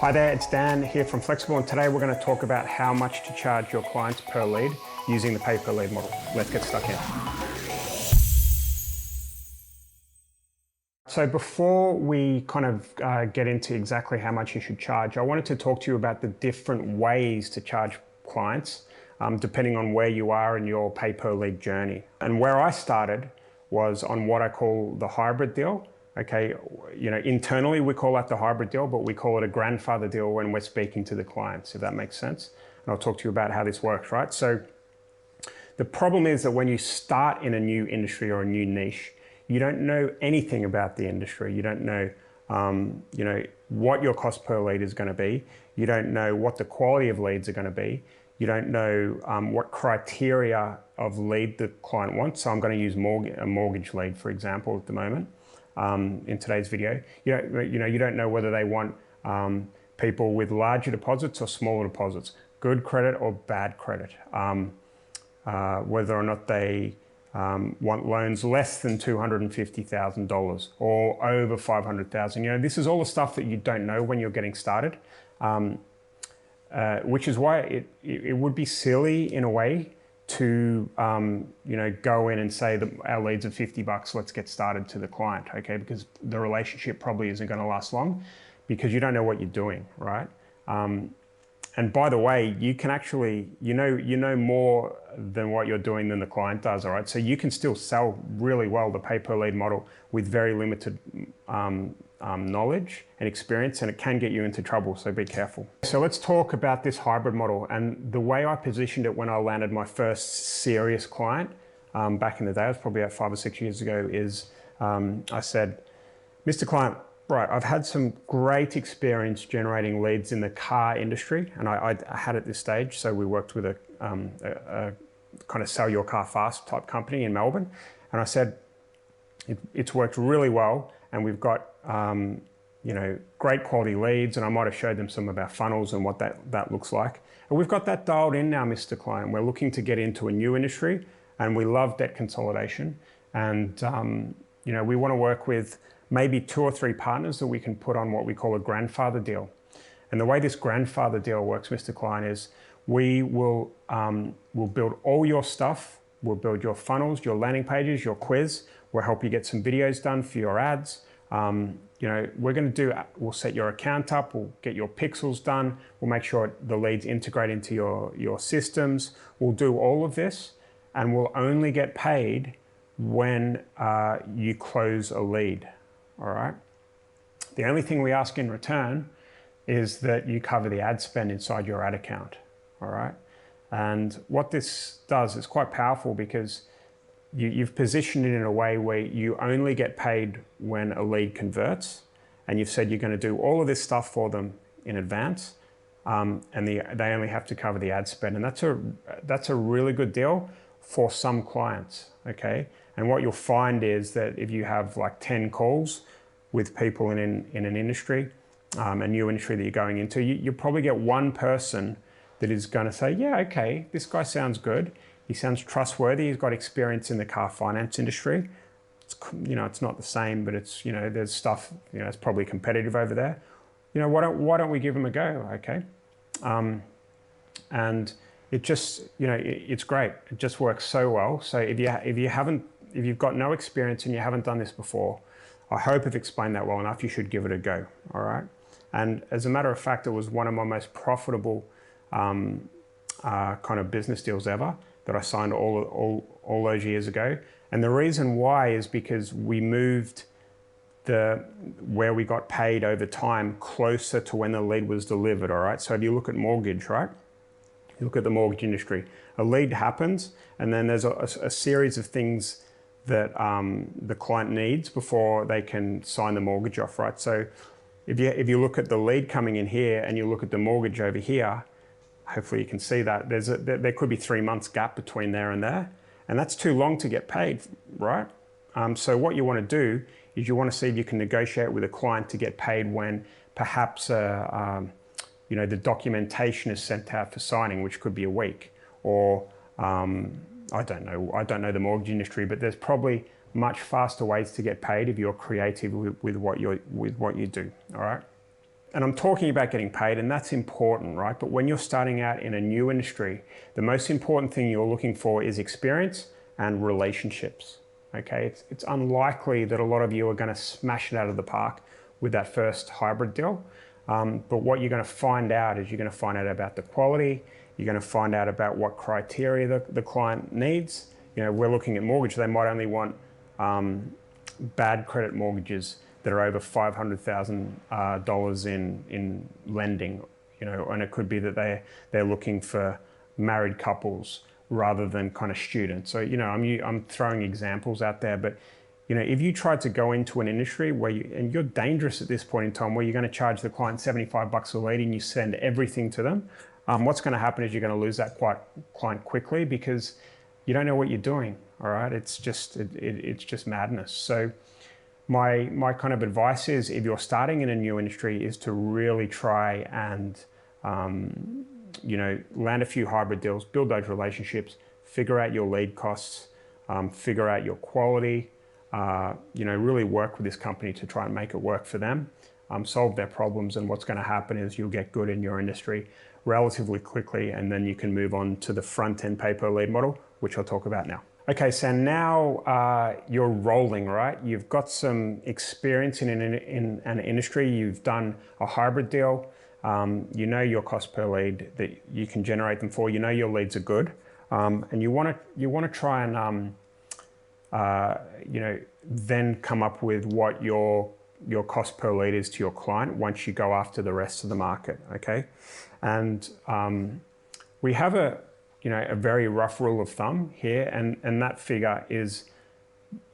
Hi there, it's Dan here from Flexxable, and today we're going to talk about how much to charge your clients per lead using the pay per lead model. Let's get stuck in. So before we kind of get into exactly how much you should charge, I wanted to talk to you about the different ways to charge clients depending on where you are in your pay per lead journey. And where I started was on what I call the hybrid deal. Okay, internally we call that the hybrid deal, but we call it a grandfather deal when we're speaking to the clients, if that makes sense. And I'll talk to you about how this works, right? So the problem is that when you start in a new industry or a new niche, you don't know anything about the industry. You don't know, what your cost per lead is going to be. You don't know what the quality of leads are going to be. You don't know what criteria of lead the client wants. So I'm going to use a mortgage lead, for example, at the moment. In today's video, you don't know whether they want people with larger deposits or smaller deposits, good credit or bad credit, whether or not they want loans less than $250,000 or over $500,000. This is all the stuff that you don't know when you're getting started, which is why it would be silly in a way to go in and say that our leads are $50, let's get started to the client, okay? Because the relationship probably isn't going to last long because you don't know what you're doing, right? And by the way, you can actually, you know more than what you're doing than the client does, all right? So you can still sell really well the pay per lead model with very limited knowledge and experience, and it can get you into trouble, so be careful. So let's talk about this hybrid model, and the way I positioned it when I landed my first serious client back in the day, it was probably about 5 or 6 years ago, is I said, Mr. Client, right, I've had some great experience generating leads in the car industry, and I had at this stage, so we worked with a kind of sell your car fast type company in Melbourne, and I said, it's worked really well, and we've got great quality leads, and I might have showed them some of our funnels and what that looks like. And we've got that dialed in now, Mr. Client. We're looking to get into a new industry, and we love debt consolidation. And we want to work with maybe 2 or 3 partners that we can put on what we call a grandfather deal. And the way this grandfather deal works, Mr. Client, is we will we'll build all your stuff. We'll build your funnels, your landing pages, your quiz. We'll help you get some videos done for your ads. We'll set your account up, we'll get your pixels done, we'll make sure the leads integrate into your systems. We'll do all of this, and we'll only get paid when you close a lead, all right? The only thing we ask in return is that you cover the ad spend inside your ad account, all right? And what this does is quite powerful because you've positioned it in a way where you only get paid when a lead converts, and you've said you're going to do all of this stuff for them in advance, and they only have to cover the ad spend. And that's a really good deal for some clients, okay? And what you'll find is that if you have like 10 calls with people in an industry, a new industry that you're going into, you'll probably get one person that is going to say, yeah, okay, this guy sounds good. He sounds trustworthy. He's got experience in the car finance industry. It's not the same, but it's, there's stuff, it's probably competitive over there. Why don't we give him a go, okay? And it just, it's great. It just works so well. So if you've got no experience and you haven't done this before, I hope I've explained that well enough. You should give it a go, all right? And as a matter of fact, it was one of my most profitable kind of business deals ever that I signed all those years ago. And the reason why is because we moved where we got paid over time closer to when the lead was delivered, all right? So if you look at mortgage, right? You look at the mortgage industry, a lead happens, and then there's a series of things that the client needs before they can sign the mortgage off, right? So if you look at the lead coming in here and you look at the mortgage over here, hopefully you can see that there could be 3 months gap between there, and that's too long to get paid, right? So what you want to do is you want to see if you can negotiate with a client to get paid when perhaps the documentation is sent out for signing, which could be a week, or I don't know the mortgage industry, but there's probably much faster ways to get paid if you're creative with what you do. All right. And I'm talking about getting paid, and that's important, right? But when you're starting out in a new industry, the most important thing you're looking for is experience and relationships. Okay, it's unlikely that a lot of you are going to smash it out of the park with that first hybrid deal. But what you're going to find out is you're going to find out about the quality. You're going to find out about what criteria the client needs. You know, we're looking at mortgage. They might only want bad credit mortgages that are over $500,000 in lending. You know, and it could be that they're looking for married couples rather than kind of students. So, you know, I'm throwing examples out there, but you know, if you try to go into an industry where and you're dangerous at this point in time, where you're going to charge the client $75 a lead and you send everything to them, what's going to happen is you're going to lose that client quickly because you don't know what you're doing. All right, it's just madness. So my kind of advice is, if you're starting in a new industry, is to really try and you know, land a few hybrid deals, build those relationships, figure out your lead costs, figure out your quality. You know, really work with this company to try and make it work for them, solve their problems, and what's going to happen is you'll get good in your industry relatively quickly, and then you can move on to the front-end pay-per-lead model, which I'll talk about now. Okay, so now you're rolling, right? You've got some experience in an industry. You've done a hybrid deal. You know your cost per lead that you can generate them for. You know your leads are good, and you want to try and you know, then come up with what your cost per lead is to your client once you go after the rest of the market. Okay, and we have a very rough rule of thumb here, and that figure is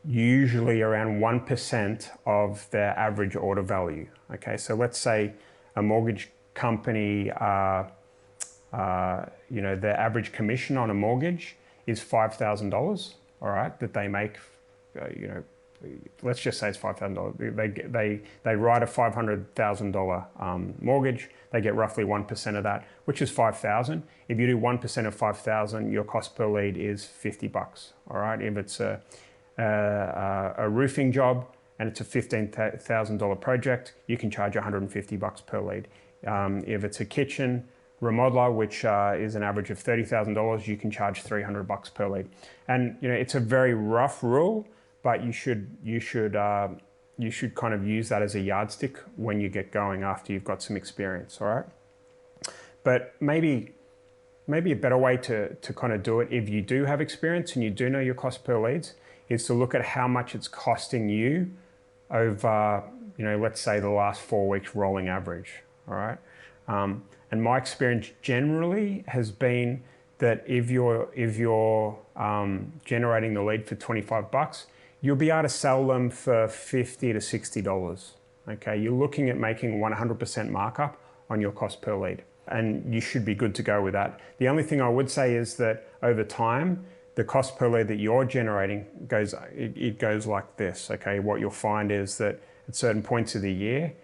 usually around 1% of their average order value. Okay, so let's say a mortgage company, you know, their average commission on a mortgage is $5,000. All right, that they make, you know, let's just say it's $5,000. They write a $500,000 mortgage. They get roughly 1% of that, which is $5,000. If you do 1% of $5,000, your cost per lead is $50. All right, if it's a roofing job and it's a $15,000 project, you can charge $150 per lead. If it's a kitchen remodeler, which is an average of $30,000, you can charge $300 per lead. And you know, it's a very rough rule, but you should kind of use that as a yardstick when you get going after you've got some experience. All right, but maybe a better way to kind of do it, if you do have experience and you do know your cost per leads, is to look at how much it's costing you over, you know, let's say the last 4 weeks rolling average. All right. And my experience generally has been that if you're generating the lead for $25, you'll be able to sell them for $50 to $60. Okay, you're looking at making 100% markup on your cost per lead, and you should be good to go with that. The only thing I would say is that over time, the cost per lead that you're generating goes like this. Okay, what you'll find is that at certain points of the year,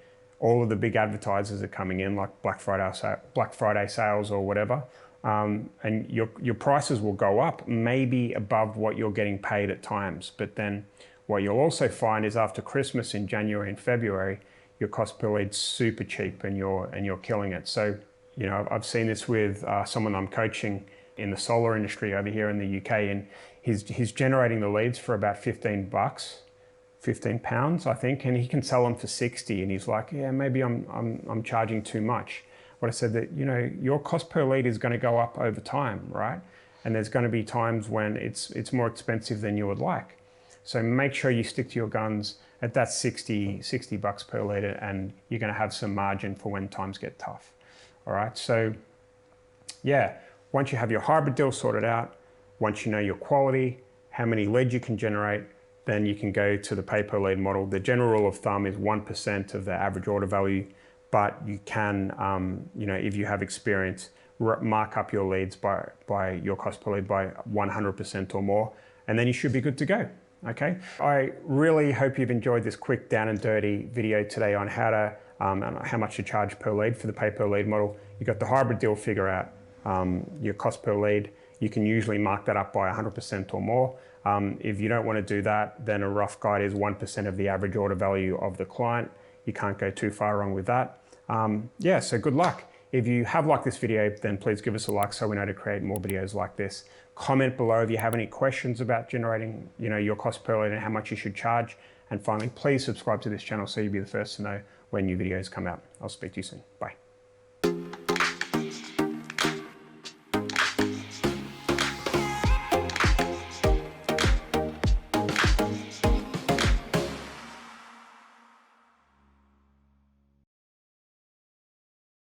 all of the big advertisers are coming in, like Black Friday sales or whatever, and your prices will go up, maybe above what you're getting paid at times. But then what you'll also find is after Christmas in January and February, your cost per lead's super cheap and you're killing it. So, you know, I've seen this with someone I'm coaching in the solar industry over here in the UK, and he's generating the leads for about £15. 15 pounds, I think, and he can sell them for 60. And he's like, yeah, maybe I'm charging too much. But I said that, you know, your cost per lead is going to go up over time, right? And there's going to be times when it's more expensive than you would like. So make sure you stick to your guns at that $60 per lead, and you're going to have some margin for when times get tough. All right. So yeah, once you have your hybrid deal sorted out, once you know your quality, how many leads you can generate, then you can go to the pay-per-lead model. The general rule of thumb is 1% of the average order value, but you can, you know, if you have experience, mark up your leads by your cost per lead by 100% or more, and then you should be good to go. Okay. I really hope you've enjoyed this quick down and dirty video today on how much to charge per lead for the pay-per-lead model. You got the hybrid deal figure out, your cost per lead. You can usually mark that up by 100% or more. If you don't want to do that, then a rough guide is 1% of the average order value of the client. You can't go too far wrong with that. Yeah, so good luck. If you have liked this video, then please give us a like so we know to create more videos like this. Comment below if you have any questions about generating, your cost per lead and how much you should charge. And finally, please subscribe to this channel so you'll be the first to know when new videos come out. I'll speak to you soon. Bye.